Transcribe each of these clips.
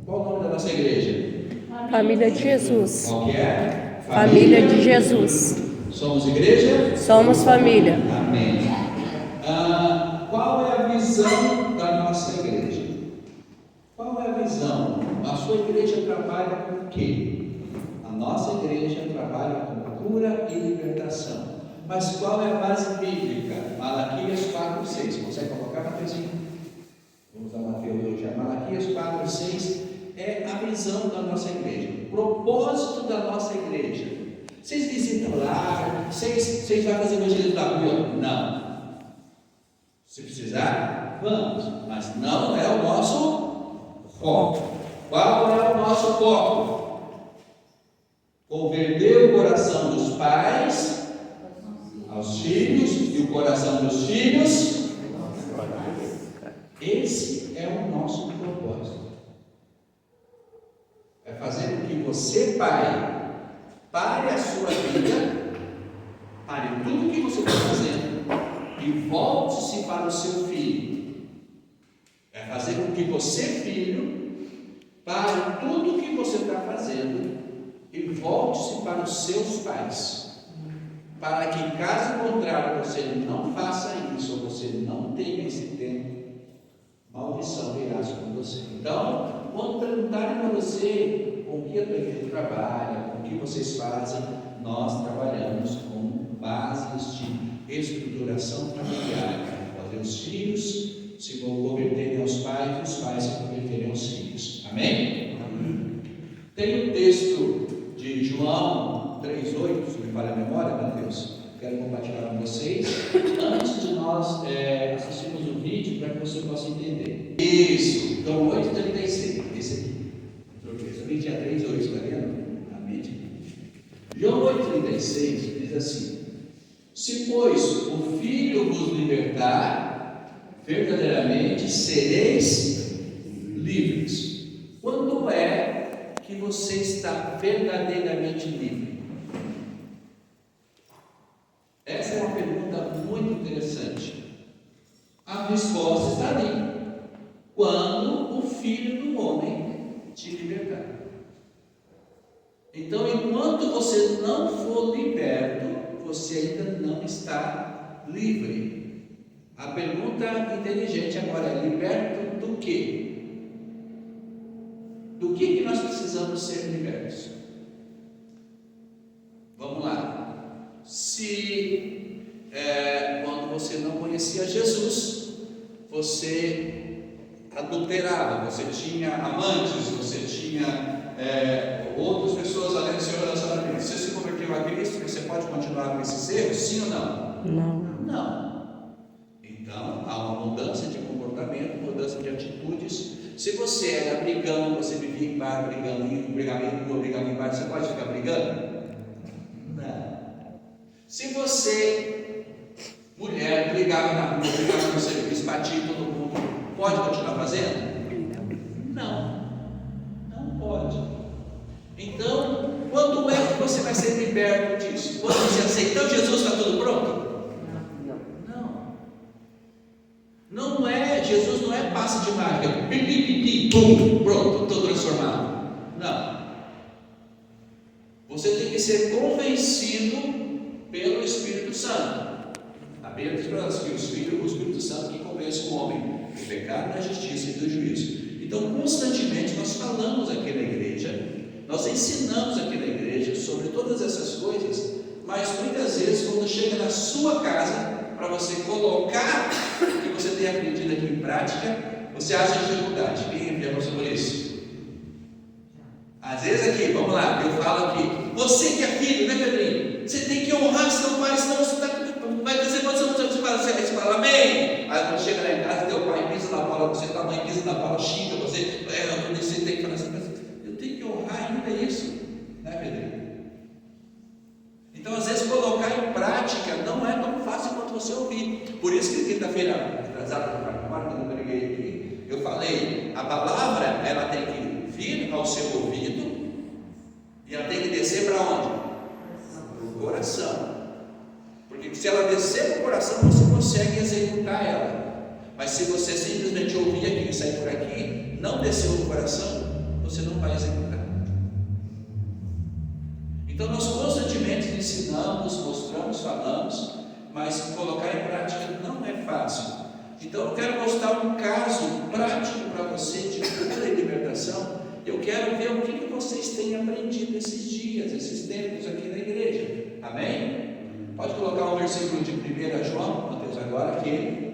Qual o nome da nossa igreja? Família de Jesus. Qual que é? Família de Jesus. Somos igreja? Somos família. Amém. Qual é a visão da nossa igreja? Qual é a visão? A sua igreja trabalha com o quê? A nossa igreja trabalha com cura e libertação. Mas qual é a base bíblica? Malaquias 4:6. Consegue colocar, Mateus? Vamos a Mateus hoje. Malaquias 4:6 é a visão da nossa igreja. O propósito da nossa igreja. Vocês visitam lá? Vocês vão fazer evangelismo da rua? Não. Se precisar, vamos. Mas não é o nosso foco. Qual é o nosso foco? Converter o coração dos pais aos filhos e o coração dos filhos. Esse é o nosso propósito. É fazer com que você, pai, pare a sua vida, pare tudo o que você está fazendo e volte-se para o seu filho. É fazer com que você, filho, pare tudo o que você está fazendo e volte-se para os seus pais, para que, caso contrário, você não faça isso, ou você não tenha esse tempo, maldição virá sobre você. Então, quando perguntarem para você com que a tua igreja trabalha, com o que vocês fazem, nós trabalhamos com bases de estruturação familiar, fazer os filhos se converterem aos pais e os pais se converterem aos filhos. Amém? Tem um texto de João 3,8, se me falha a memória, Mateus, quero compartilhar com vocês, antes de nós assistirmos o vídeo, para que você possa entender. Isso, João 8,36, esse aqui. Esse vídeo é 3,8, está vendo? Amém. João 8,36 diz assim: se, pois, o Filho vos libertar, verdadeiramente sereis livres. Quando é que você está verdadeiramente livre? Essa é uma pergunta muito interessante. A resposta está ali. Quando o Filho do Homem te libertar. Então, enquanto você não for liberto, você ainda não está livre. A pergunta inteligente agora é: liberto do quê? Do que nós precisamos ser libertos? Vamos lá. Se quando você não conhecia Jesus, você adulterava, você tinha amantes, você tinha outras pessoas além do seu relacionamento. Você se converteu a Cristo, você pode continuar com esses erros? Sim ou não? Não. Então, há uma mudança de comportamento, mudança de atitudes. Se você era brigão, você vivia em bar, brigando em bar, você pode ficar brigando? Não. Se você, mulher, brigava na rua, brigava no serviço, batia todo mundo, pode continuar fazendo? Não pode. Então, quando é que você vai ser liberto disso? Quando você aceitou Jesus, está tudo pronto? Não é, Jesus não é passe de mágica, pum, pronto, estou transformado. Não. Você tem que ser convencido pelo Espírito Santo. A Bíblia diz para nós que o Espírito Santo que convence o homem do pecado, da justiça e do juízo. Então, constantemente nós falamos aqui na igreja, nós ensinamos aqui na igreja sobre todas essas coisas, mas muitas vezes quando chega na sua casa, para você colocar o que você tem aprendido aqui em prática, você acha dificuldade. Quem já passou por isso? Às vezes aqui, vamos lá, eu falo aqui, você que é filho, né, Pedrinho? Você tem que honrar seu pai, senão você vai dizer quando você fala amém. Aí quando chega lá em casa, teu pai pisa na bola, tua mãe pisa na bola, xinga você, você tem que falar assim, mas eu tenho que honrar ainda isso, né, Pedrinho? Então, às vezes, colocar em prática não é tão fácil quanto você ouvir. Por isso que quinta-feira, atrasada, quando eu preguei aqui, eu falei, a palavra, ela tem que vir ao seu ouvido e ela tem que descer para onde? Para o coração. Porque se ela descer para o coração, você consegue executar ela. Mas se você simplesmente ouvir aqui e sair por aqui, não desceu no coração, você não vai executar. Então nós constantemente ensinamos, mostramos, falamos, mas colocar em prática não é fácil. Então eu quero mostrar um caso prático para você de cura e libertação. Eu quero ver o que vocês têm aprendido esses dias, esses tempos aqui na igreja. Amém? Pode colocar o versículo de 1 João, Mateus agora aqui.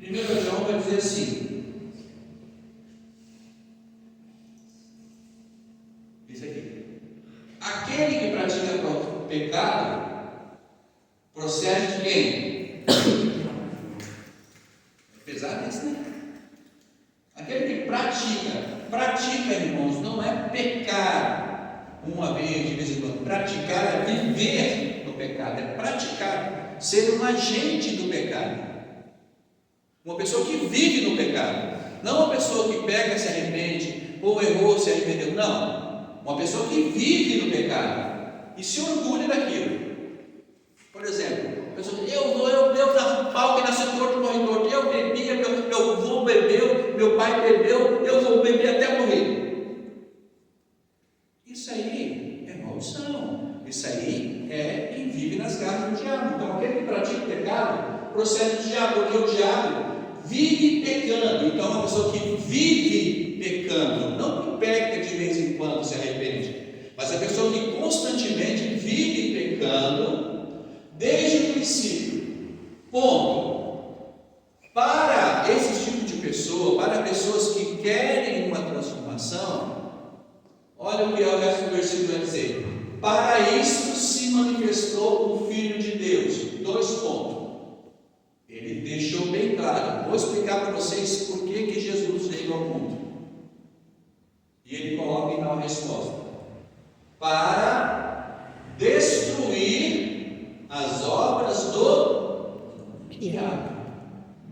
1 João vai dizer assim. Isso aqui. Aquele que pratica o pecado procede de quem? Pesado isso, né? Aquele que pratica, irmãos, não é pecar uma vez, de vez em quando. Praticar é viver no pecado, é praticar, ser um agente do pecado. Uma pessoa que vive no pecado, não uma pessoa que pega, se arrepende, ou errou, se arrependeu, não. Uma pessoa que vive no pecado e se orgulha daquilo. Por exemplo, a pessoa diz, eu nasci pau, que nasceu torto, morre torto, eu bebia, meu avô bebeu, meu pai bebeu, eu vou beber até morrer. Isso aí é maldição, isso aí é quem vive nas garras do diabo. Então aquele que pratica o pecado procede do diabo, porque o diabo vive pecando. Então uma pessoa que vive pecando, não que peca de vez em quando, se arrepende, mas a pessoa que constantemente vive pecando desde o princípio. Ponto. Para esse tipo de pessoa, para pessoas que querem uma transformação, olha o que é o resto do versículo vai dizer: para isso se manifestou o Filho de Deus. 2 pontos. Ele deixou bem claro. Vou explicar para vocês por que Jesus veio ao mundo. E ele coloca então a resposta: para destruir as obras do diabo.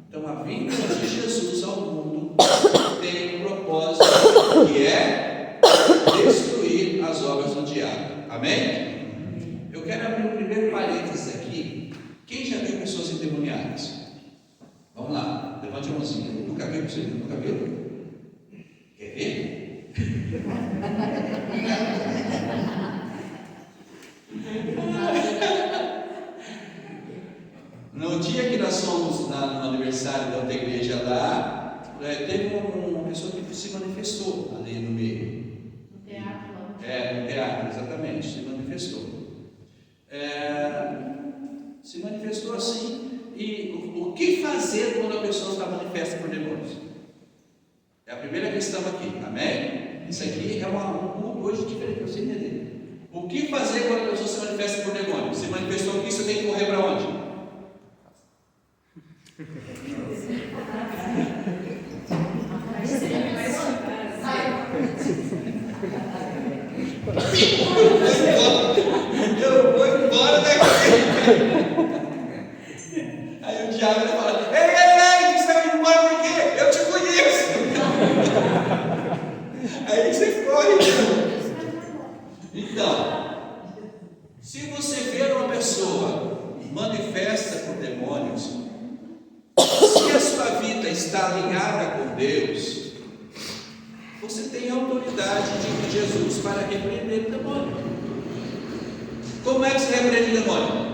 Então a vinda de Jesus ao mundo tem um propósito, que é destruir as obras do diabo. Amém? Eu quero abrir um primeiro parênteses aqui. Quem já viu pessoas endemoniadas? Vamos lá, levante a mãozinha. Nunca viu você? Nunca viu? Quer ver? No dia que nós fomos no aniversário da outra igreja lá, teve uma pessoa que se manifestou ali no meio. No teatro lá. No teatro, exatamente, se manifestou. Se manifestou assim. E o que fazer quando a pessoa está manifesta por demônios? É a primeira questão aqui, amém? Isso aqui é um ponto hoje diferente para você entender. O que fazer quando a pessoa se manifesta por demônios? Se manifestou aqui, você tem que correr para onde? Eu vou embora daqui. Aí o diabo vai falar: ei, você está indo embora por quê? Eu te conheço. Aí você corre. Então, se você ver uma pessoa manifesta por demônios, se a sua vida está alinhada com Deus, você tem autoridade de Jesus para repreender o demônio. Como é que se repreende o demônio?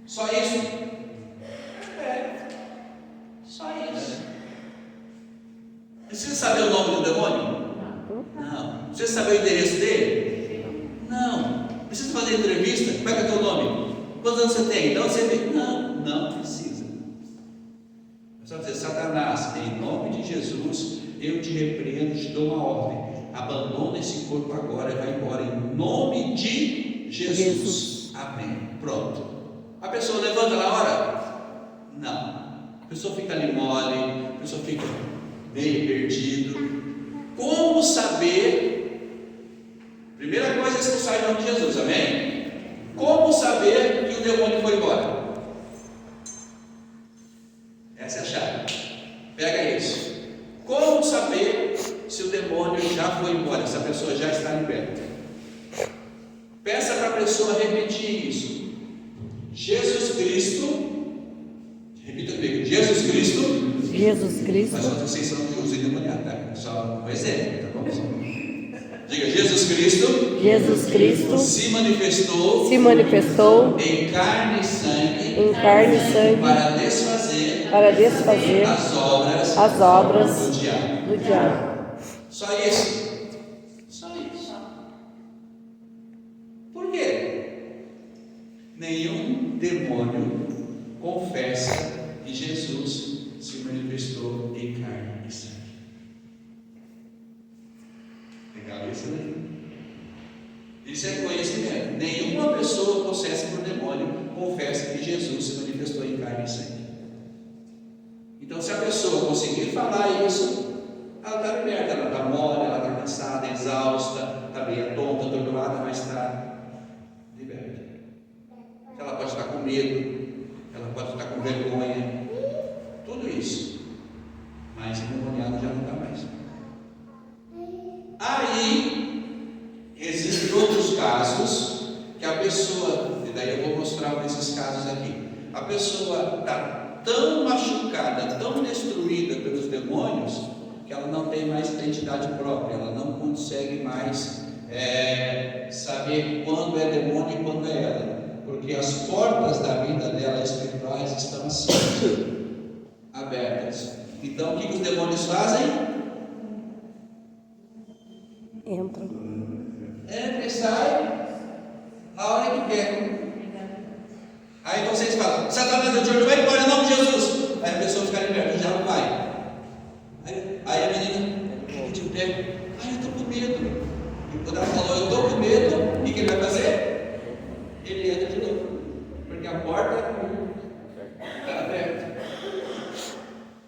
Só isso? Só isso. Precisa saber o nome do demônio? Não. Precisa saber o endereço dele? Não. Precisa fazer entrevista? Como é que é o teu nome? Quantos anos você tem? De onde você vem? Não precisa. É só dizer: Satanás, em nome de Jesus, eu te repreendo, te dou uma ordem. Abandona esse corpo agora e vai embora em nome de Jesus. Amém. Pronto. A pessoa levanta na hora? Não. A pessoa fica ali mole, a pessoa fica meio perdido. Como saber? Primeira coisa é expulsar em nome de Jesus, amém? Como saber que o demônio foi embora? Essa é a chave. Pega isso. Como saber se o demônio já foi embora, se a pessoa já está liberta? Peça para a pessoa repetir isso. Jesus Cristo, repita comigo: Jesus Jesus Cristo. Jesus Cristo. Mas só que vocês são os endemoniados, tá? Só um exemplo, tá bom? Diga, Jesus Cristo. Jesus Cristo Se manifestou. se manifestou Em carne e sangue. em carne e sangue Para desfazer. para desfazer As obras do do diabo. diabo. Só isso. Só isso. Por quê? Nenhum demônio confessa que Jesus se manifestou em carne e sangue. Legal isso, né? Isso é conhecimento. Nenhuma pessoa possessa por demônio confessa que Jesus se manifestou em carne e sangue. Então, se a pessoa conseguir falar isso, ela está liberta, ela está mole, ela está cansada, exausta, está meio tonta, atordoada, mas está liberta. Ela pode estar com medo, ela pode estar com vergonha, tudo isso, mas endemoniado já não está mais. Aí existem outros casos que a pessoa, e daí eu vou mostrar um desses casos aqui. A pessoa está tão machucada, tão destruída pelos demônios, que ela não tem mais identidade própria, ela não consegue mais saber quando é demônio e quando é ela, porque as portas da vida dela espirituais estão assim, abertas. Então o que os demônios fazem? Entra E sai a hora que quer. Aí vocês falam, Satanás é de olho, vai embora em nome de Jesus. Aí a pessoa fica liberta, já não vai. Aí a menina te pega, eu estou com medo. E quando ela falou, eu estou com medo, o que ele vai fazer? Ele entra de novo, porque a porta está aberta.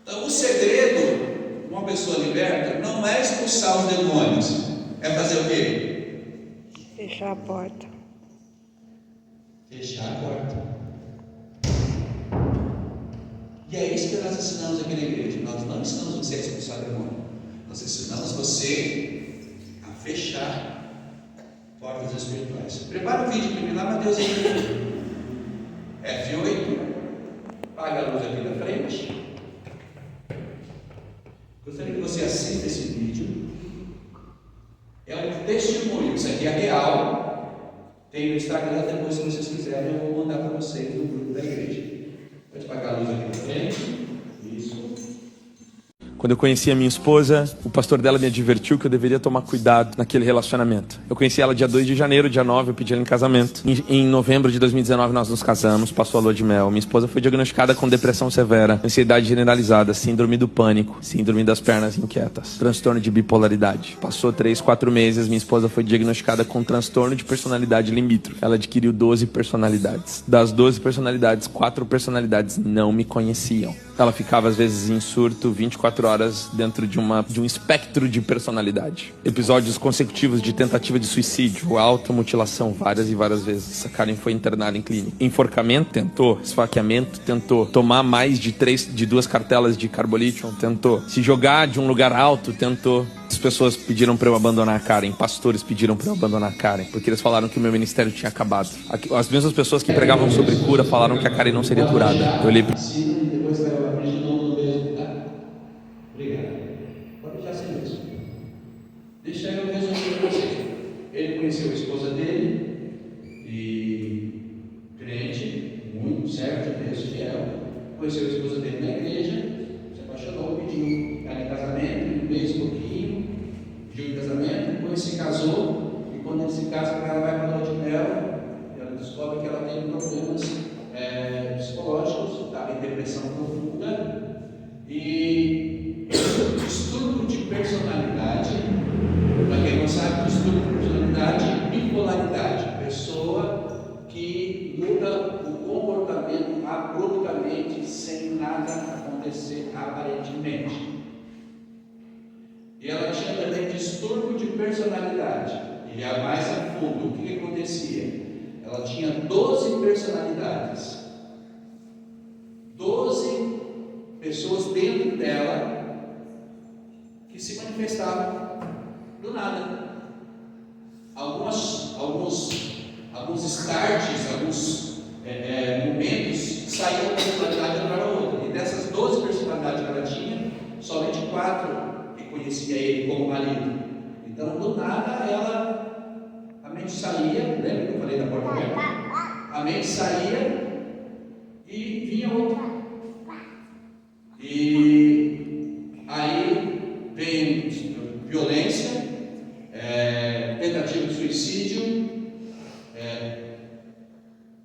Então o segredo de uma pessoa liberta não é expulsar os demônios, é fazer o quê? fechar a porta. Fechar a porta. E é isso que nós ensinamos aqui na igreja. Nós não ensinamos você a expulsar demônio. Nós ensinamos você a fechar portas espirituais. Prepara o vídeo para mim lá, Mateus F8. Apaga a luz aqui da frente. Gostaria que você assista esse vídeo. É um testemunho. Isso aqui é real. Tem no Instagram, depois se vocês quiserem eu vou mandar para vocês no grupo da igreja. Pode apagar a luz aqui na frente. Isso. Quando eu conheci a minha esposa, o pastor dela me advertiu que eu deveria tomar cuidado naquele relacionamento. Eu conheci ela dia 2 de janeiro, dia 9 eu pedi ela em casamento. Em novembro de 2019 nós nos casamos, passou a lua de mel. Minha esposa foi diagnosticada com depressão severa, ansiedade generalizada, síndrome do pânico, síndrome das pernas inquietas, transtorno de bipolaridade. Passou 3, 4 meses, minha esposa foi diagnosticada com transtorno de personalidade limítrofe. Ela adquiriu 12 personalidades. Das 12 personalidades, 4 personalidades não me conheciam. Ela ficava às vezes em surto 24 horas dentro de um espectro de personalidade. Episódios consecutivos de tentativa de suicídio, automutilação várias e várias vezes. Essa Karen foi internada em clínica. Enforcamento, tentou. Esfaqueamento, tentou. Tomar mais de 2 cartelas de carbolítio, tentou. Se jogar de um lugar alto, tentou. As pessoas pediram para eu abandonar a Karen, pastores pediram para eu abandonar a Karen, porque eles falaram que o meu ministério tinha acabado. As mesmas pessoas que pregavam sobre cura falaram que a Karen não seria curada. Eu olhei para depois vai abrir de novo no mesmo, tá? Obrigado. Pode deixar assim mesmo. Deixa eu resolver para você. Ele conheceu a esposa dele e crente, muito certo, Deus fiel. Conheceu a esposa dele na igreja, se apaixonou, pediu ela em casamento, um mês e pouquinho, pediu em casamento, depois se casou, e quando ele se casa, ela vai para a lua de mel, ela descobre que ela tem problemas psicológicos, está em depressão profunda e distúrbio de personalidade. Para quem não sabe, distúrbio de personalidade, bipolaridade, pessoa que muda o comportamento abruptamente sem nada acontecer aparentemente. E ela tinha também distúrbio de personalidade. E a mais a fundo, o que acontecia? Ela tinha 12 personalidades. 12 pessoas dentro dela que se manifestavam do nada. Alguns starts, alguns momentos saíam da personalidade de uma para outra. E dessas 12 marido. Então, do nada, a mente saía, lembra que eu falei da porta aberta? A mente saía e vinha outra. E aí vem violência, tentativa de suicídio,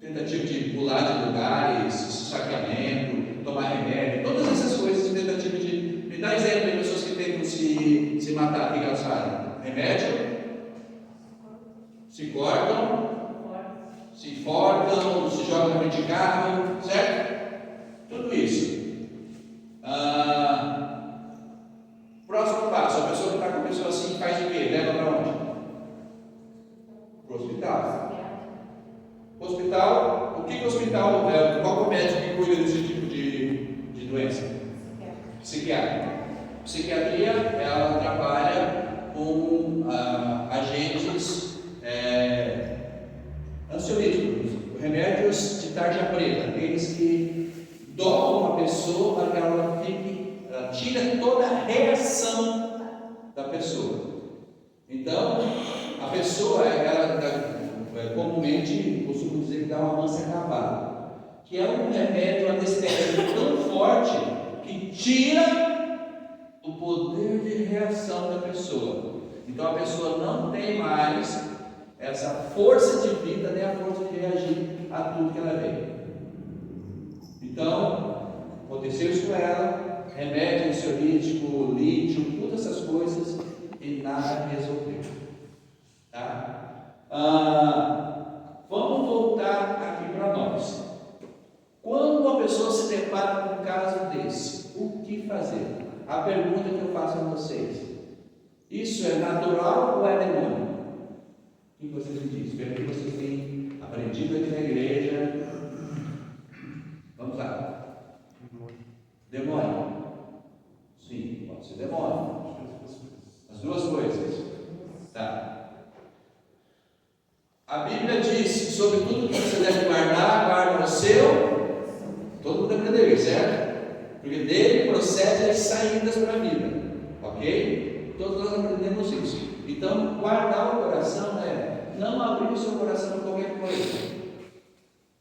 tentativa de pular de lugares, saqueamento, tomar remédio, todas essas coisas, tentativa de... Me dá exemplo de pessoas que tentam se matar, o que elas fazem? Remédio, se cortam, se enforcam, se jogam na frente de carro, certo? Tudo isso. Próximo passo, a pessoa que está com a pessoa assim faz o quê? Leva para onde? Para o hospital. Hospital, o que o hospital, qual é o médico que cuida desse tipo de doença? Psiquiatra. Psiquiatria, ela trabalha com agentes ansiolíticos, remédios de tarja preta, aqueles que dopam a pessoa para que ela tira toda a reação da pessoa. Então, a pessoa, comumente, costumo dizer que dá uma ânsia cavalo, que é um remédio anestésico tão forte que tira o poder de reação da pessoa. Então a pessoa não tem mais essa força de vida, nem a força de reagir a tudo que ela vê. Então, aconteceu isso com ela, remédio ansiolítico, lítio, todas essas coisas, e nada resolveu. Tá? Vamos voltar aqui para nós. Quando uma pessoa se depara com um caso desse, o que fazer? A pergunta que eu faço a vocês: isso é natural ou é demônio? O que vocês me dizem? Pelo que vocês têm aprendido aqui na igreja. Vamos lá. Demônio? Sim, pode ser demônio. As duas coisas. Tá. A Bíblia diz: sobre tudo que você deve guardar, guarda o seu. Todo mundo aprendeu isso, certo? Porque dele procede as saídas para a vida, ok? Todos nós aprendemos isso. Então, guardar o coração é não abrir o seu coração para qualquer coisa.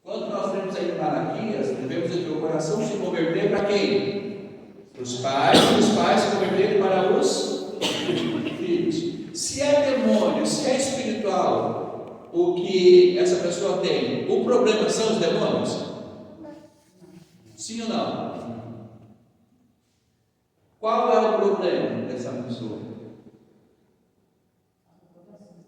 Quando nós temos aí Malaquias, devemos ter o coração se converter para quem? Para os pais se converterem para os filhos. Se é demônio, se é espiritual, o que essa pessoa tem, o problema são os demônios? Sim ou não? Qual é o problema dessa pessoa?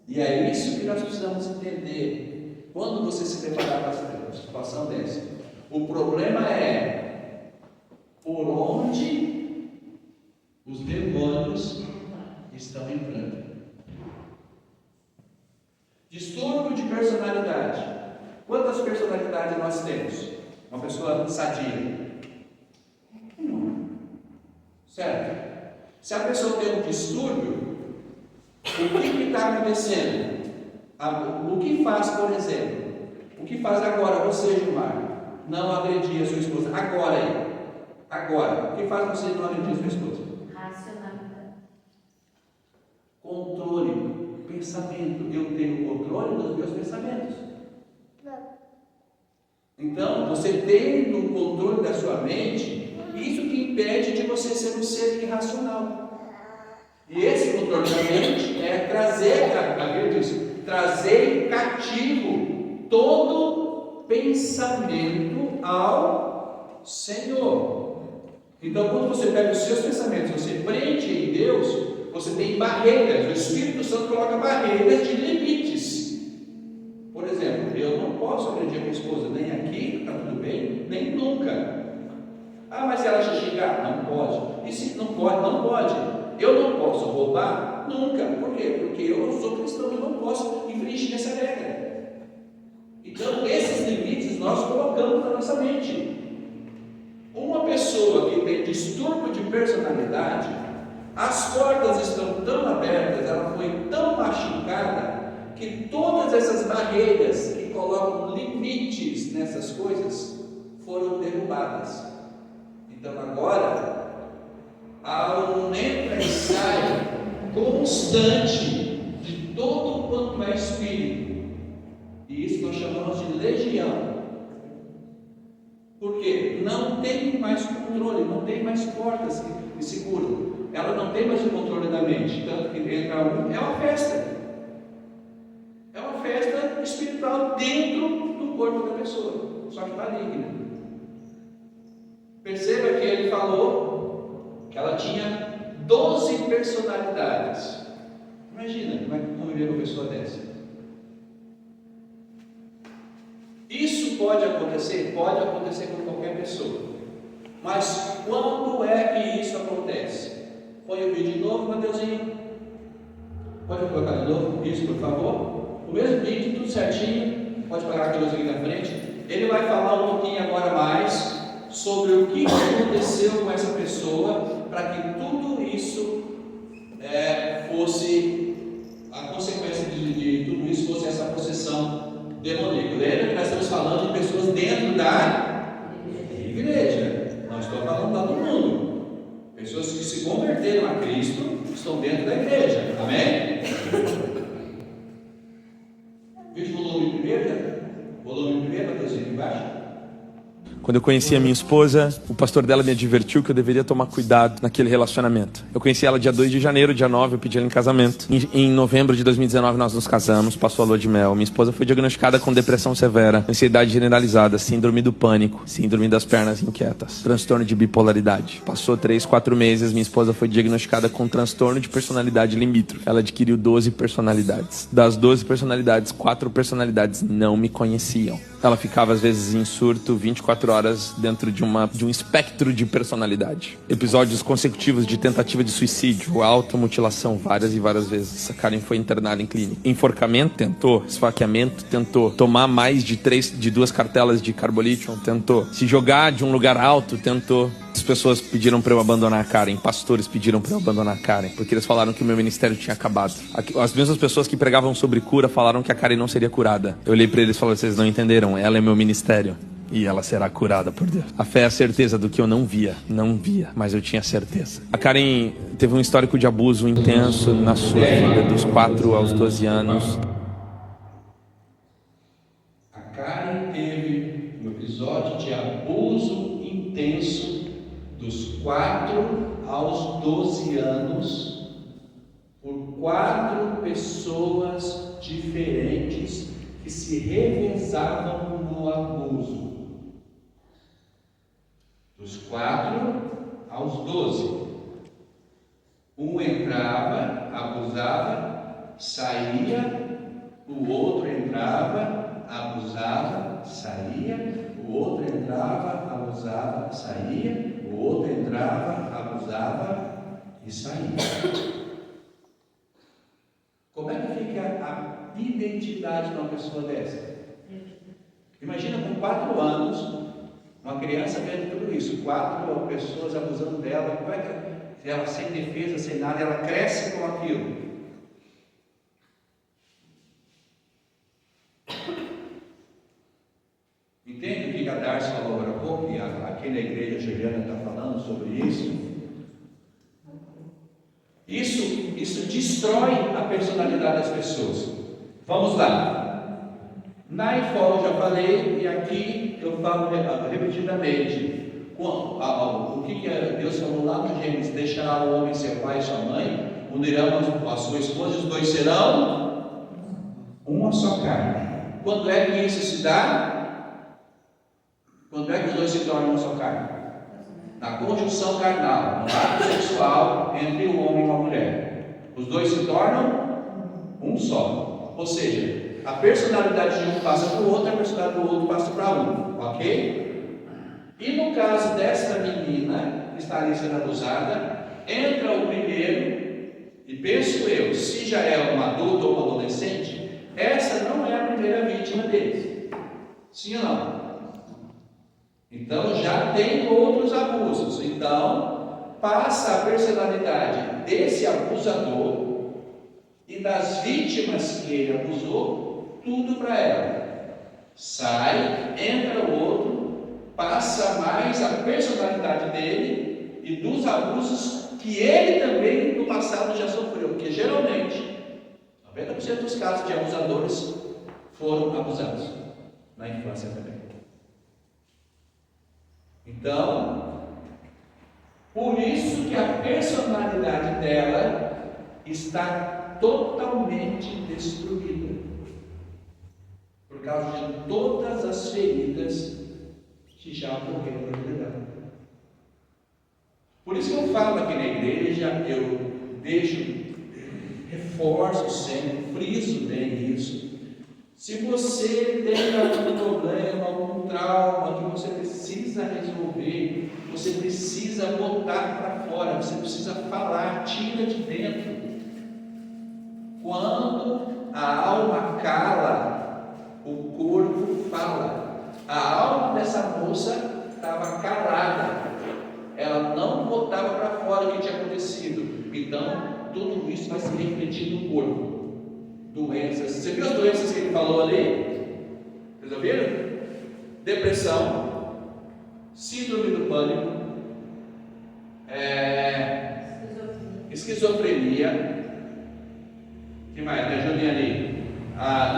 E é isso que nós precisamos entender quando você se deparar com uma situação dessa. O problema é por onde os demônios estão entrando. Distúrbio de personalidade. Quantas personalidades nós temos? Uma pessoa sadia. Certo? Se a pessoa tem um distúrbio, o que está acontecendo? O que faz, por exemplo? O que faz agora você, Gilmar? Não agredir a sua esposa. Agora aí. Agora. O que faz você não agredir a sua esposa? Racionalidade. Controle. Pensamento. Eu tenho controle dos meus pensamentos. Então, você tendo o controle da sua mente, isso que impede de você ser um ser irracional. E esse controle da mente é trazer cativo todo pensamento ao Senhor. Então, quando você pega os seus pensamentos, você prende em Deus, você tem barreiras. O Espírito Santo coloca barreiras de limites. Por exemplo, eu não posso agredir a minha esposa nem aqui, está tudo bem, nem nunca. Mas se ela te xingar, não pode. E se não pode, não pode. Eu não posso roubar nunca. Por quê? Porque eu sou cristão, eu não posso infringir essa regra. Então, esses limites nós colocamos na nossa mente. Uma pessoa que tem distúrbio de personalidade, as portas estão tão abertas, ela foi tão machucada, que todas essas barreiras que colocam limites nessas coisas foram derrubadas. Então agora há um entra e sai com constante de todo quanto é espírito. E isso nós chamamos de legião. Porque não tem mais controle, não tem mais portas que seguram. Ela não tem mais o controle da mente. Tanto que entra um, é uma festa. É uma festa espiritual dentro do corpo da pessoa. Só que maligna. Perceba que ele falou que ela tinha 12 personalidades. Imagina como é que conviver com uma pessoa dessa. Isso pode acontecer? Pode acontecer com qualquer pessoa. Mas quando é que isso acontece? Põe o vídeo de novo, Mateuzinho. Pode colocar de novo? Isso, por favor. O mesmo vídeo, tudo certinho. Pode parar aqui aqui na frente. Ele vai falar um pouquinho agora mais sobre o que aconteceu com essa pessoa para que tudo isso fosse a consequência de tudo isso fosse essa possessão demoníaca. Lembra que nós estamos falando de pessoas dentro da igreja. Não estou falando de todo mundo. Pessoas que se converteram a Cristo estão dentro da igreja. Amém? Vídeo volume primeiro, né? Volume primeiro, Mateuzinho, embaixo. Quando eu conheci a minha esposa, o pastor dela me advertiu que eu deveria tomar cuidado naquele relacionamento. Eu conheci ela dia 2 de janeiro, dia 9 eu pedi ela em casamento. Em novembro de 2019 nós nos casamos, passou a lua de mel. Minha esposa foi diagnosticada com depressão severa, ansiedade generalizada, síndrome do pânico, síndrome das pernas inquietas, transtorno de bipolaridade. Passou 3, 4 meses, minha esposa foi diagnosticada com transtorno de personalidade limítrofe. Ela adquiriu 12 personalidades. Das 12 personalidades, 4 personalidades não me conheciam. Ela ficava às vezes em surto 24 horas dentro de um espectro de personalidade. Episódios consecutivos de tentativa de suicídio, automutilação várias e várias vezes. A Karen foi internada em clínica. Enforcamento, tentou. Esfaqueamento, tentou. Tomar mais de 2 cartelas de carbolítio, tentou. Se jogar de um lugar alto, tentou. As pessoas pediram para eu abandonar a Karen, pastores pediram para eu abandonar a Karen, porque eles falaram que o meu ministério tinha acabado. As mesmas pessoas que pregavam sobre cura falaram que a Karen não seria curada. Eu olhei para eles e falei, vocês não entenderam, ela é meu ministério. E ela será curada por Deus. A fé é a certeza do que eu não via, mas eu tinha certeza. A Karen teve um histórico de abuso intenso na sua vida, dos 4 aos 12 anos. A Karen teve um episódio de abuso intenso dos 4 aos 12 anos por 4 pessoas diferentes que se revezavam no abuso. Dos 4 aos 12. Um entrava, abusava, saía, o outro entrava, abusava, saía, o outro entrava, abusava, saía, o outro entrava, abusava e saía. Como é que fica a identidade de uma pessoa dessa? Imagina com 4 anos, uma criança vendo tudo isso, 4 pessoas abusando dela, como é que ela sem defesa, sem nada, ela cresce com aquilo? Entende o que a Darcy falou agora há pouco? E aqui na igreja a Juliana está falando sobre isso. Isso destrói a personalidade das pessoas. Vamos lá. Na IFOL eu já falei, e aqui eu falo repetidamente. O que Deus falou lá no Gênesis: deixará o homem seu pai e sua mãe, unirão a sua esposa, e os 2 serão uma só carne. Quando é que isso se dá? Quando é que os 2 se tornam uma só carne? Na conjunção carnal, no ato sexual entre o homem e uma mulher. Os 2 se tornam um só. Ou seja, a personalidade de um passa para o outro, a personalidade do outro passa para um. Ok? E no caso desta menina que está ali sendo abusada, entra o primeiro, e penso eu, se já é uma adulta ou uma adolescente, essa não é a primeira vítima deles. Sim ou não? Então já tem outros abusos. Então passa a personalidade desse abusador e das vítimas que ele abusou, tudo para ela. Sai, entra o outro, passa mais a personalidade dele e dos abusos que ele também no passado já sofreu, porque geralmente 90% dos casos de abusadores foram abusados na infância também. Então, por isso que a personalidade dela está totalmente destruída, por causa de todas as feridas que já ocorreram na vida dela. Por isso que eu falo aqui na igreja, eu reforço sempre, friso bem isso. Se você tem algum problema, algum trauma que você precisa resolver, você precisa botar para fora, você precisa falar, tira de dentro. Quando a alma cala, o corpo fala. A alma dessa moça estava calada, ela não botava para fora o que tinha acontecido. Então, tudo isso vai se refletir no corpo. Doenças, você viu as doenças que ele falou ali? Vocês ouviram? Depressão, síndrome do pânico, esquizofrenia, que mais? Me ajudem ali.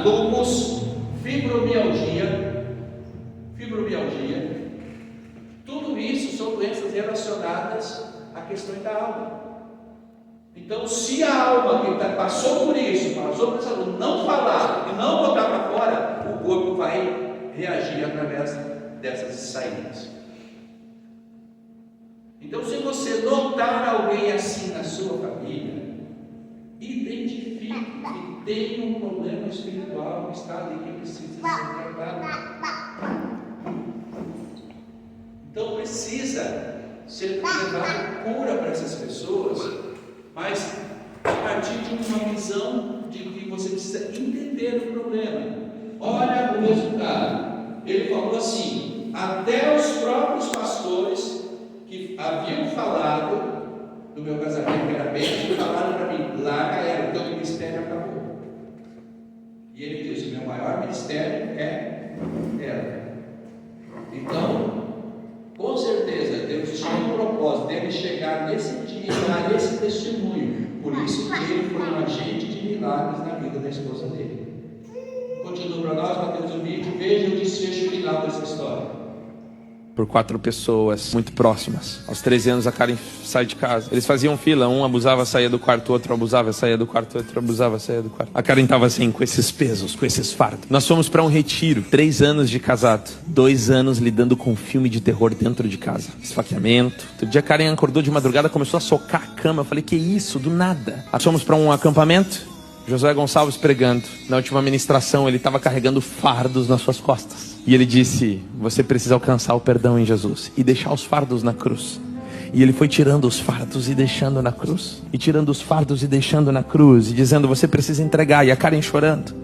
Lúpus, fibromialgia. Tudo isso são doenças relacionadas a questões da alma. Então, se a alma que passou por isso, passou por essa luta, não falar e não botar para fora, o corpo vai reagir através dessas saídas. Então, se você notar alguém assim na sua família, identifique que tem um problema espiritual que está ali, que precisa ser tratado. Então, precisa ser levado cura para essas pessoas, mas a partir de uma visão de que você precisa entender o problema. Olha o resultado. Ele falou assim: até os próprios pastores que haviam falado do meu casamento, que era bem, falaram para mim: larga ela, o teu ministério acabou. E ele disse: o meu maior ministério é ela. Então, com certeza, Deus tinha um propósito dele chegar nesse dia, dar esse testemunho. Por isso que ele foi um agente de milagres na vida da esposa dele. Continua para nós, Mateus, o vídeo, veja o desfecho final dessa história. Por 4 pessoas muito próximas. Aos 13 anos a Karen sai de casa. Eles faziam fila, um abusava, saía do quarto, outro abusava, saía do quarto, outro abusava, saía do quarto. A Karen estava assim, com esses pesos, com esses fardos. Nós fomos para um retiro, 3 anos de casado, 2 anos lidando com um filme de terror dentro de casa. Esfaqueamento. Outro dia a Karen acordou de madrugada, começou a socar a cama. Eu falei, que isso, do nada. Nós fomos para um acampamento, Josué Gonçalves pregando. Na última ministração ele estava carregando fardos nas suas costas. E ele disse: você precisa alcançar o perdão em Jesus e deixar os fardos na cruz. E ele foi tirando os fardos e deixando na cruz. E tirando os fardos e deixando na cruz. E dizendo: você precisa entregar. E a Karen chorando.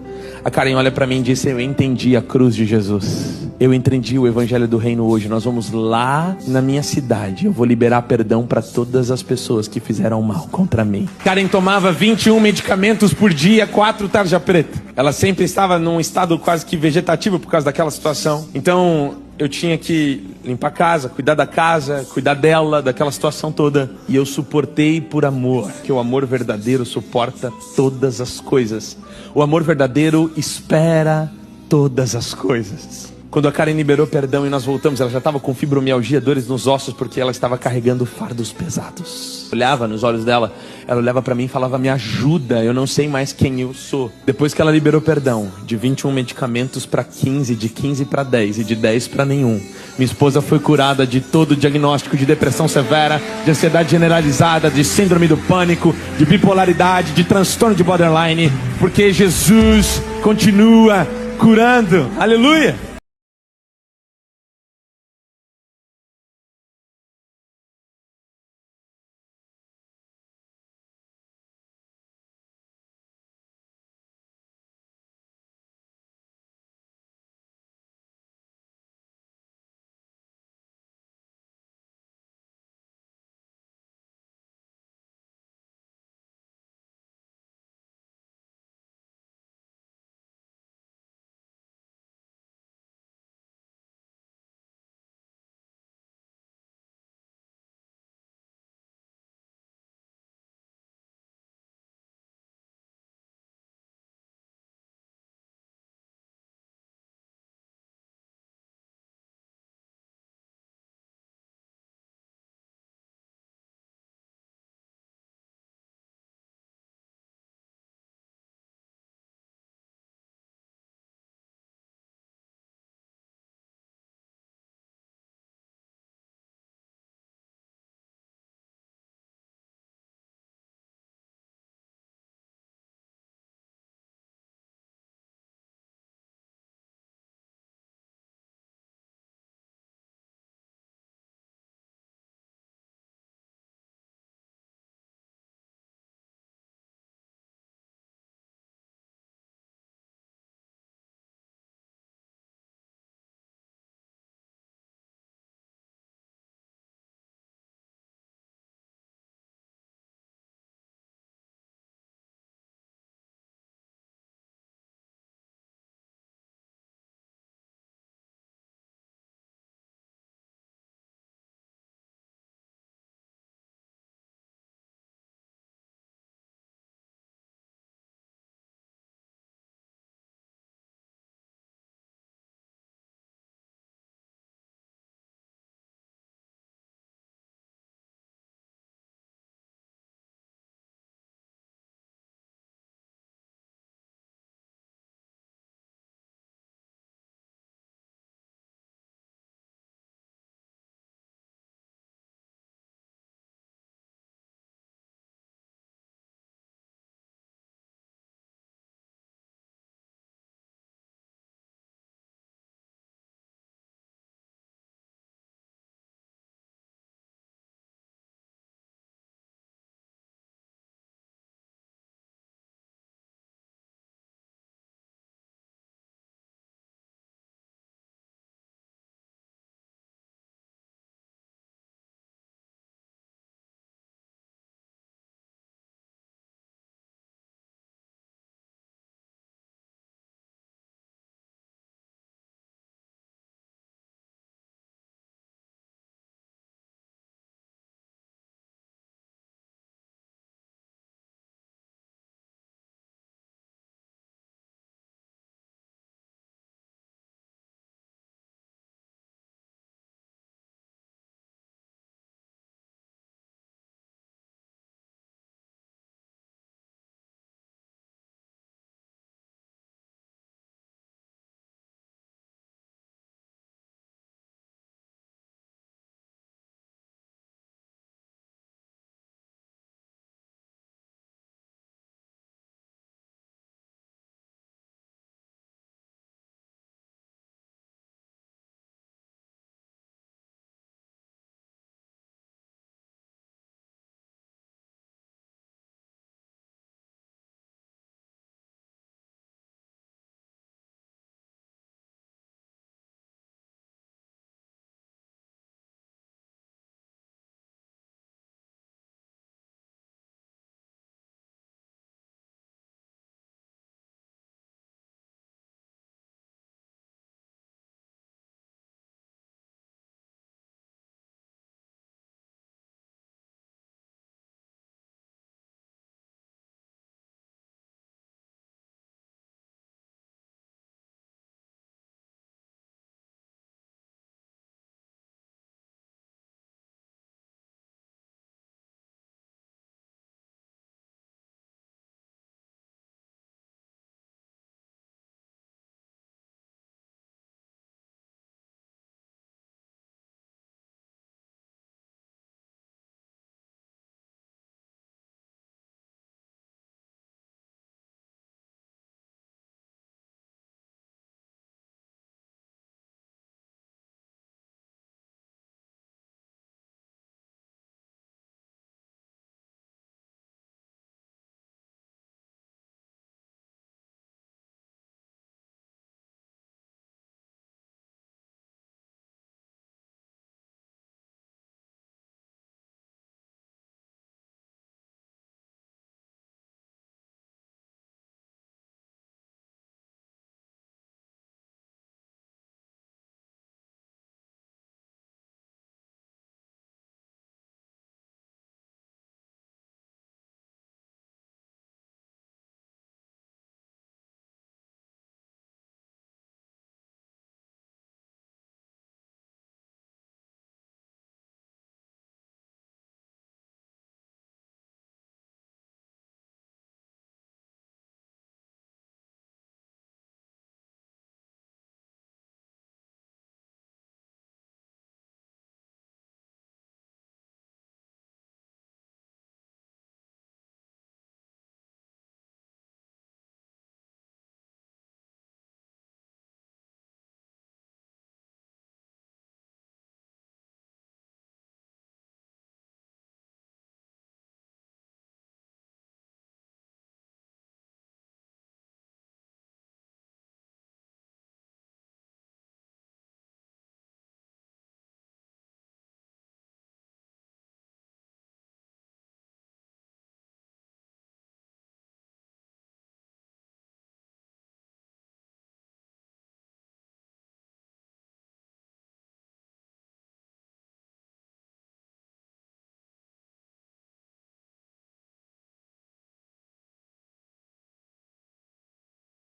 A Karen olha para mim e disse: eu entendi a cruz de Jesus. Eu entendi o evangelho do reino hoje. Nós vamos lá na minha cidade. Eu vou liberar perdão para todas as pessoas que fizeram mal contra mim. Karen tomava 21 medicamentos por dia, 4 tarja preta. Ela sempre estava num estado quase que vegetativo por causa daquela situação. Então eu tinha que limpar a casa, cuidar da casa, cuidar dela, daquela situação toda. E eu suportei por amor, que o amor verdadeiro suporta todas as coisas. O amor verdadeiro espera todas as coisas. Quando a Karen liberou perdão e nós voltamos, ela já estava com fibromialgia, dores nos ossos, porque ela estava carregando fardos pesados. Eu olhava nos olhos dela, ela olhava para mim e falava: me ajuda, eu não sei mais quem eu sou. Depois que ela liberou perdão, de 21 medicamentos para 15, de 15 para 10 e de 10 para nenhum, minha esposa foi curada de todo o diagnóstico de depressão severa, de ansiedade generalizada, de síndrome do pânico, de bipolaridade, de transtorno de borderline, porque Jesus continua curando. Aleluia!